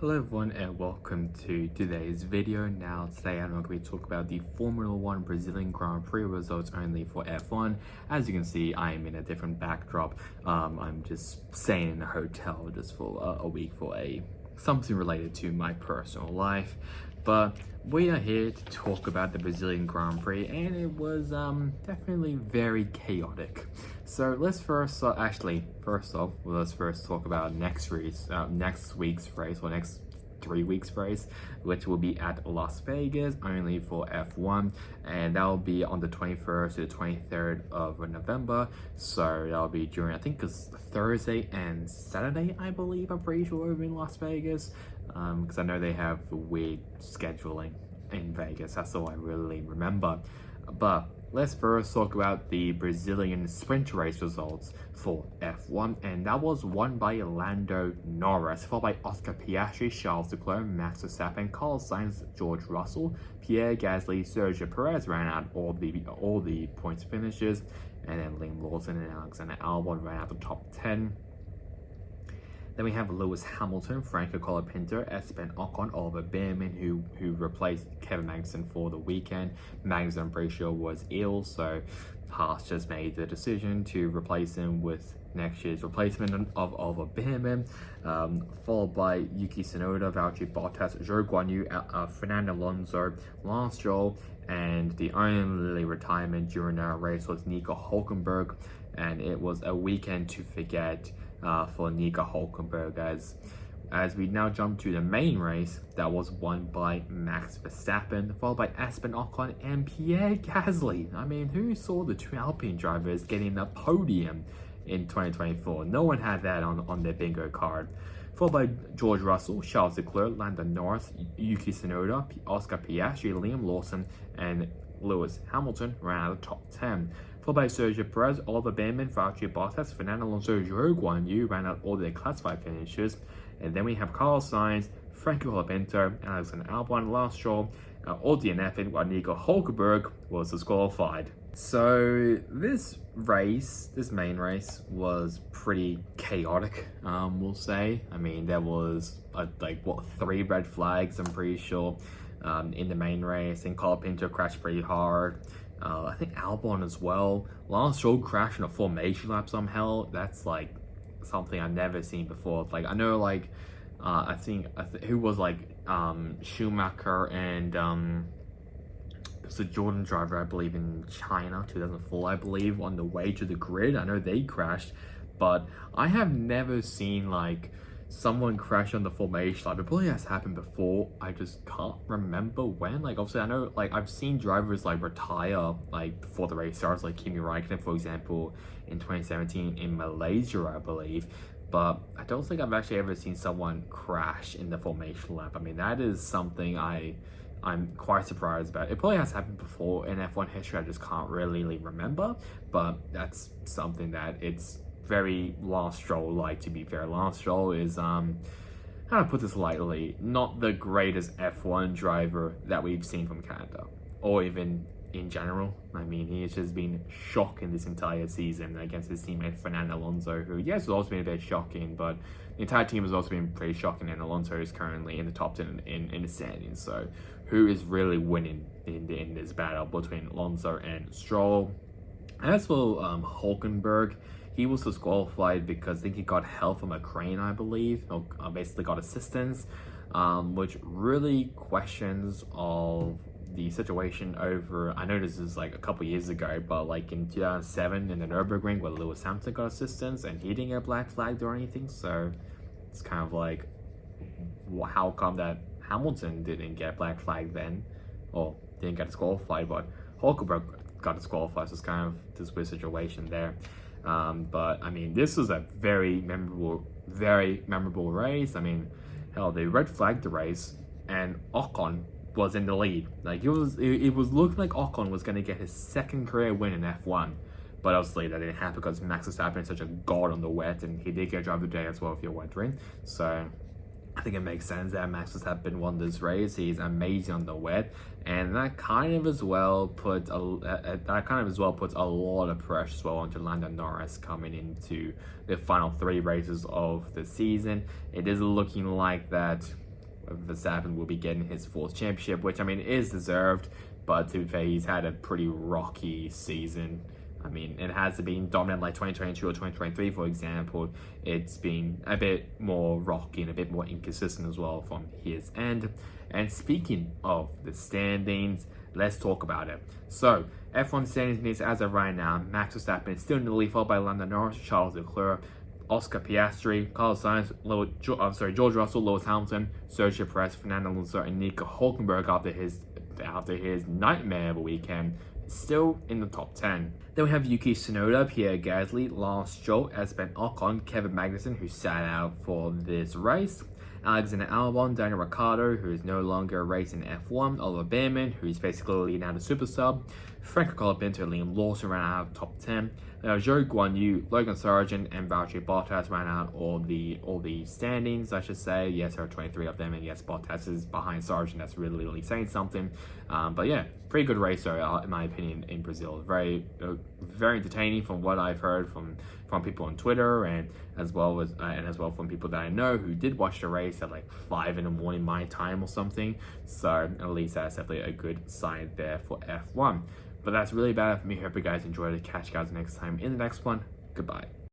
Hello everyone and welcome to today's video. Now today I'm going to be talking about the Formula 1 Brazilian Grand Prix results only for F1. As you can see, I am in a different backdrop. I'm just staying in a hotel just for a week for something related to my personal life. But we are here to talk about the Brazilian Grand Prix, and it was definitely very chaotic. So let's first off, let's first talk about next week's race, or next 3 weeks race, which will be at Las Vegas only for F1, and that will be on the 21st to the 23rd of November. So that'll be during, I think it's Thursday and Saturday, I believe. I'm pretty sure over in Las Vegas, because I know they have weird scheduling in Vegas. That's all I really remember. But let's first talk about the Brazilian sprint race results for F1, and that was won by Lando Norris, followed by Oscar Piastri, Charles Leclerc, Max Verstappen, Carlos Sainz, George Russell, Pierre Gasly, Sergio Perez ran out all the points finishes, and then Liam Lawson and Alexander Albon ran out the top 10. Then we have Lewis Hamilton, Franco Colapinto, Esteban Ocon, Oliver Bearman, who replaced Kevin Magnussen for the weekend. Magnussen, I'm pretty sure, was ill, so Haas just made the decision to replace him with next year's replacement of Oliver Bearman, followed by Yuki Tsunoda, Valtteri Bottas, Zhou Guanyu, Fernando Alonso, Lance Stroll, and the only retirement during our race was Nico Hulkenberg, and it was a weekend to forget for Nico Hulkenberg, as we now jump to the main race that was won by Max Verstappen, followed by Esteban Ocon and Pierre Gasly. I mean, who saw the two Alpine drivers getting the podium in 2024? No one had that on their bingo card. Followed by George Russell, Charles Leclerc, Lando Norris, Yuki Tsunoda, Oscar Piastri, Liam Lawson, and Lewis Hamilton ran out of the top 10. Followed by Sergio Perez, Oliver Bearman, Valtteri Bottas, Fernando Alonso, Zhou Guanyu ran out all their classified finishes. And then we have Carlos Sainz, Franco Colapinto, Alexander Albon, Lance Stroll, all DNF'ing, while Nico Hulkenberg was disqualified. So this main race was pretty chaotic, we'll say. I mean, there was 3 red flags, I'm pretty sure, in the main race, and Colapinto crashed pretty hard. I think Albon as well. Lance Stroll crashed in a formation lap somehow. That's like something I've never seen before. Like, I know, like, I think who was like Schumacher and it's a Jordan driver, I believe, in China 2004, I believe, on the way to the grid. I know they crashed, but I have never seen like someone crash on the formation lap. It probably has happened before, I just can't remember when. Like, obviously I know, like, I've seen drivers like retire like before the race starts, like Kimi Räikkönen, for example, in 2017 in Malaysia, I believe, but I don't think I've actually ever seen someone crash in the formation lap. I mean, that is something I'm quite surprised about. It probably has happened before in F1 history, I just can't really remember, but that's something that it's very Lance Stroll-like, to be fair. Lance Stroll is, how to put this lightly, not the greatest F1 driver that we've seen from Canada, or even in general. I mean, he has just been shocking this entire season against his teammate Fernando Alonso, who, yes, has also been a bit shocking, but the entire team has also been pretty shocking, and Alonso is currently in the top 10 in the standings. So who is really winning in this battle between Alonso and Stroll? As for Hulkenberg, he was disqualified because I think he got help from a crane, I believe, or basically got assistance, which really questions of the situation over, I know this is like a couple years ago, but like in 2007 in the Nürburgring where Lewis Hamilton got assistance and he didn't get black flagged or anything. So it's kind of like, how come that Hamilton didn't get black flagged then, or didn't get disqualified, but Hulkenberg got disqualified? So it's kind of this weird situation there. But I mean, this was a very memorable race. I mean, hell, they red flagged the race and Ocon was in the lead. Like, it was looking like Ocon was going to get his second career win in F1, but obviously that didn't happen because Max Verstappen is such a god on the wet, and he did get driver of the day as well, if you're wondering. So I think it makes sense that Max Verstappen won this race. He's amazing on the wet, and that kind of as well puts a lot of pressure as well onto Lando Norris coming into the final 3 races of the season. It is looking like that Verstappen will be getting his 4th championship, which I mean is deserved, but to be fair, he's had a pretty rocky season. I mean, it hasn't been dominant like 2022 or 2023, for example. It's been a bit more rocky and a bit more inconsistent as well from his end. And speaking of the standings, let's talk about it. So, F1 standings as of right now, Max Verstappen is still in the lead, followed by Lando Norris, Charles Leclerc, Oscar Piastri, Carlos Sainz, George Russell, Lewis Hamilton, Sergio Perez, Fernando Alonso, and Nico Hulkenberg after his nightmare of a weekend, still in the top 10. Then we have Yuki Tsunoda, Pierre Gasly, Lance Stroll, Esteban Ocon, Kevin Magnussen, who sat out for this race, Alexander Albon, Daniel Ricciardo, who is no longer racing F1, Oliver Bearman, who's basically leading out of Super Sub, Franco Colapinto, Liam Lawson ran out of top 10. Zhou Guan Yu, Logan Sargent, and Valtteri Bottas ran out all the standings, I should say. Yes, there are 23 of them, and yes, Bottas is behind Sargent. That's really saying something. But yeah, pretty good racer in my opinion in Brazil. Very entertaining from what I've heard from people on Twitter, and as well from people that I know who did watch the race at like 5 in the morning my time or something. So at least that's definitely a good sign there for F1. But that's really bad for me. Hope you guys enjoyed it. Catch you guys next time in the next one. Goodbye.